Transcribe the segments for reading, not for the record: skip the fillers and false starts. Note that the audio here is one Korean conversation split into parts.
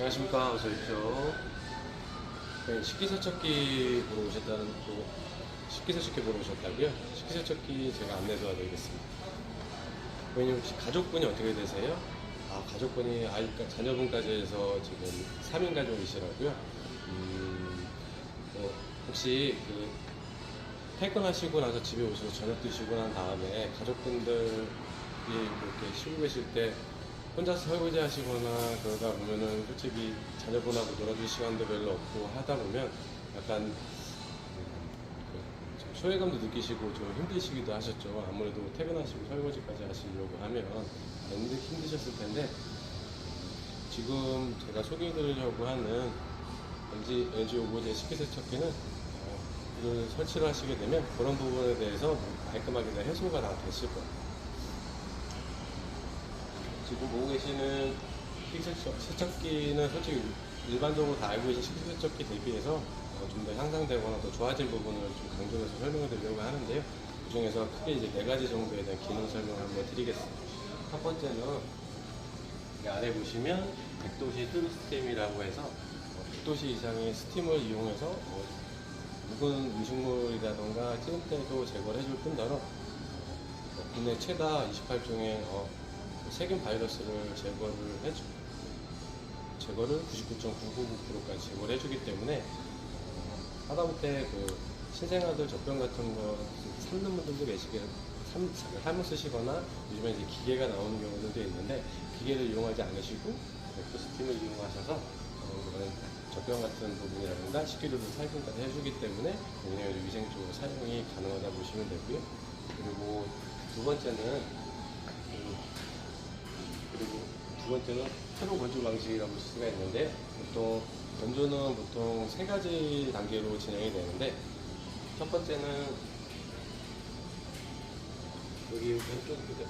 안녕하십니까. 어서오십시오. 식기세척기 보러 오셨다는, 식기세척기 보러 오셨다고요? 식기세척기 제가 안내 도와드리겠습니다. 고객님 혹시 가족분이 어떻게 되세요? 아, 가족분이 자녀분까지 해서 지금 3인 가족이시라고요? 혹시 퇴근하시고 나서 집에 오셔서 저녁 드시고 난 다음에 가족분들이 이렇게 쉬고 계실 때 혼자서 설거지 하시거나 그러다 보면은 솔직히 자녀분하고 놀아줄 시간도 별로 없고 하다 보면 약간 좀 소외감도 느끼시고 좀 힘드시기도 하셨죠. 아무래도 퇴근하시고 설거지까지 하시려고 하면 힘드셨을 텐데, 지금 제가 소개해드리려고 하는 LG 오브제 식기세척기는 이걸 설치를 하시게 되면 그런 부분에 대해서 깔끔하게 해소가 다 되실 거예요. 지금 보고 계시는 식기세척기는 솔직히 일반적으로 다 알고 계신 식기세척기 대비해서 좀 더 향상되거나 더 좋아진 부분을 좀 강조해서 설명을 드리려고 하는데요. 그 중에서 크게 이제 4가지 정도에 대한 기능 설명을 한번 드리겠습니다. 첫 번째는 여기 아래 보시면 100도씨 뜰 스팀이라고 해서 100도씨 이상의 스팀을 이용해서 묵은 음식물이라던가 찌름때도 제거를 해줄 뿐더러 국내 최다 28종의 세균 바이러스를 제거를 99.999%까지 제거를 해주기 때문에 하다못해 신생아들 젖병 같은 거 삶는 분들도 계시게 삶을 쓰시거나 요즘에 이제 기계가 나오는 경우들도 있는데 기계를 이용하지 않으시고 또 스팀을 이용하셔서 그런 젖병 같은 부분이라든가 식기류를 살균까지 해주기 때문에 굉장히 위생적으로 사용이 가능하다 보시면 되고요. 그리고 두 번째는 새로 건조 방식이라고 볼 수가 있는데, 건조는 보통 3가지 단계로 진행이 되는데, 첫 번째는 여기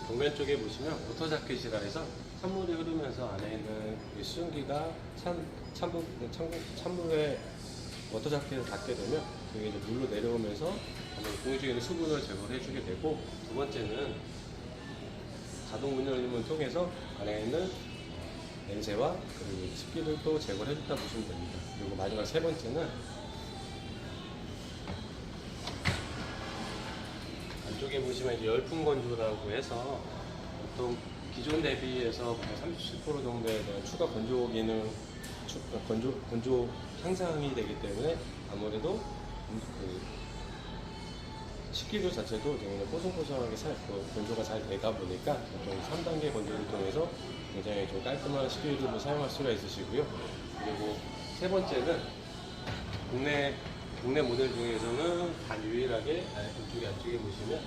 벽면 쪽에 보시면 오토자켓이라 해서 찬물이 흐르면서 안에 있는 수증기가 찬물에 워터자켓을 닿게 되면 그게 이제 물로 내려오면서 공기 중에 있는 수분을 제거를 해주게 되고, 두 번째는 자동 문 열림을 통해서 안에 있는 냄새와 그리고 습기를 또 제거를 해줬다 보시면 됩니다. 그리고 마지막 세 번째는 안쪽에 보시면 이제 열풍 건조라고 해서 보통 기존 대비해서 37% 정도에 대한 추가 건조 기능, 건조 향상이 되기 때문에 아무래도 식기류 자체도 굉장히 뽀송뽀송하게 건조가 잘 되다 보니까 보통 3단계 건조를 통해서 굉장히 좀 깔끔한 식기류를 사용할 수가 있으시고요. 그리고 세 번째는 국내 모델 중에서는 단 유일하게 이쪽에 안쪽에 보시면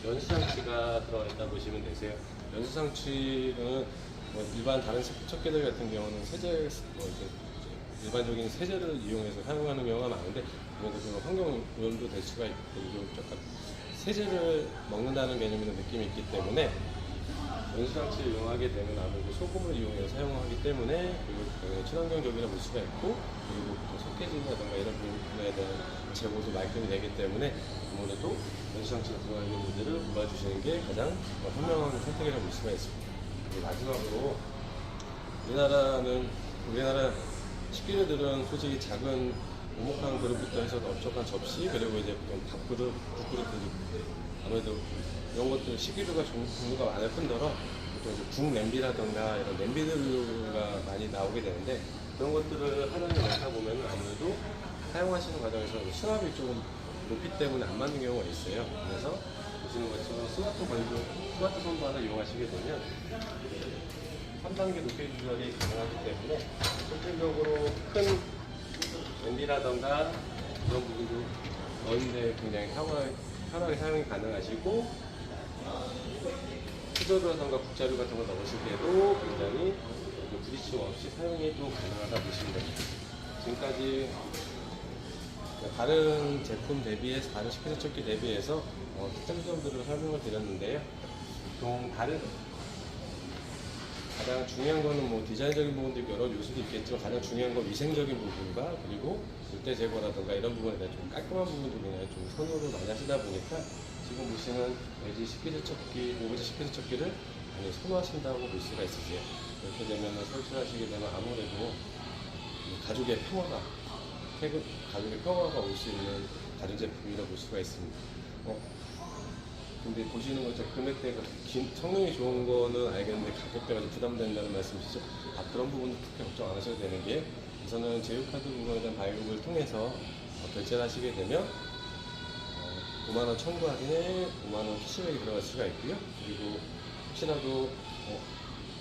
연수장치가 들어가 있다 보시면 되세요. 연수장치는 일반 다른 세척기들 같은 경우는 일반적인 세제를 이용해서 사용하는 경우가 많은데, 그래도 환경 오염도 될 수가 있고, 그리고 약간 세제를 먹는다는 개념이나 느낌이 있기 때문에 연수장치를 이용하게 되면 아무래도 소금을 이용해서 사용하기 때문에 그리고 친환경적이라 볼 수가 있고, 그리고 석회질이라든가 이런 부분에 대한 제고도 말끔이 되기 때문에 아무래도 연수장치가 들어가 있는 분들을 골라주시는 게 가장 현명한 선택이라고 볼 수가 있습니다. 그리고 마지막으로 우리나라 식기류들은 솔직히 작은 오목한 그릇부터 해서 넓적한 접시, 그리고 이제 보통 밥그릇, 국그릇들이 아무래도 이런 것들 식기류가 종류가 많을 뿐더러 보통 이제 국 냄비라던가 이런 냄비들가 많이 나오게 되는데, 그런 것들을 활용해 놓다 보면 아무래도 사용하시는 과정에서 수압이 조금 높이 때문에 안 맞는 경우가 있어요. 그래서 보시는 것처럼 스마트 선반을 이용하시게 되면 3단계 높이 조절이 가능하기 때문에 실질적으로 큰 냄비라던가 그런 부분도 넣는데 굉장히 편하게 사용이 가능하시고, 수저라던가 국자류 같은 거 넣으실 때도 굉장히 부딪힘 없이 사용이 또 가능하다 보시면 됩니다. 지금까지 다른 제품 대비해서, 다른 식기세척기 대비해서 특장점들을 설명을 드렸는데요. 보통 가장 중요한 거는 디자인적인 부분도 있고 여러 요소도 있겠지만, 가장 중요한 건 위생적인 부분과 그리고 물때 제거라든가 이런 부분에 대한 좀 깔끔한 부분도 그냥 좀 선호를 많이 하시다 보니까 지금 보시는 LG 식기세척기, 오브제 식기세척기를 많이 선호하신다고 볼 수가 있으세요. 그렇게 되면 설치를 하시게 되면 아무래도 이 가족의 평화가 올 수 있는 가전제품이라고 볼 수가 있습니다. 근데 보시는 것처럼 금액대가 성능이 좋은 거는 알겠는데 가격대가 좀 부담된다는 말씀이시죠? 그런 부분도 크게 걱정 안 하셔도 되는 게 우선은 제휴카드 부분에 대한 발급을 통해서 결제를 하시게 되면 5만원 청구 할인에 5만원 캐시백이 들어갈 수가 있고요. 그리고 혹시라도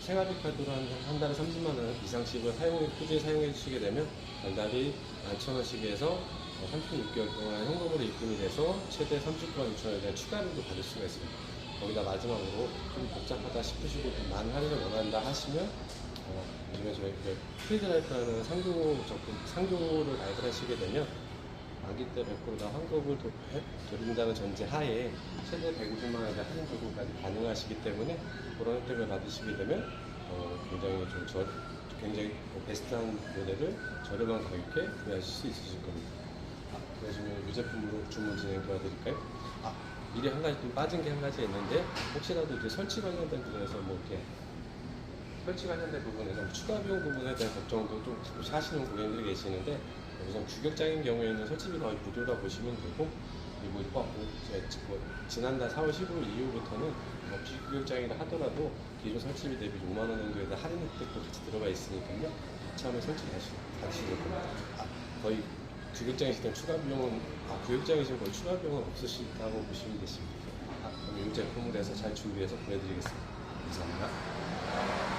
생활비 카드로 한 달에 30만원 이상씩을 꾸준히 사용해 주시게 되면 달달이 11,000원씩에서 36개월 동안 현금으로 입금이 돼서 최대 39만 6천원에 대한 추가 할인도 받을 수가 있습니다. 거기다 마지막으로 좀 복잡하다 싶으시고 좀 많은 할인을 원한다 하시면 요즘에 저희 트레이드라이프라는 상교를 가입을 하시게 되면 만기 때 100%다 환급을 드린다는 전제 하에 최대 150만 원에 대한 할인 조건까지 가능하시기 때문에 그런 혜택을 받으시게 되면 굉장히 베스트한 모델을 저렴한 가격에 구매하실 수 있으실 겁니다. 그러시면 이 제품으로 주문 진행 도와드릴까요? 미리 한 가지 좀 빠진 게 한 가지 있는데 혹시라도 이제 설치 관련된 부분에서 설치 관련된 부분에서 추가 비용 부분에 대한 걱정도 좀 가끔씩 하시는 고객님들이 계시는데 우선 규격장인 경우에는 설치비가 거의 무료라 보시면 되고 그리고 지난달 4월 15일 이후부터는 비규격장이라 하더라도 기존 설치비 대비 5만 원 정도에 대한 할인 혜택도 같이 들어가 있으니까요. 같이 한번 설치 받으시면 됩니다. 거의 규격장이실 땐 추가 비용은 규격장이시면 거의 추가 비용은 없으시다고 보시면 되십니다. 그럼 이 제품을 해서 잘 준비해서 보내드리겠습니다. 감사합니다.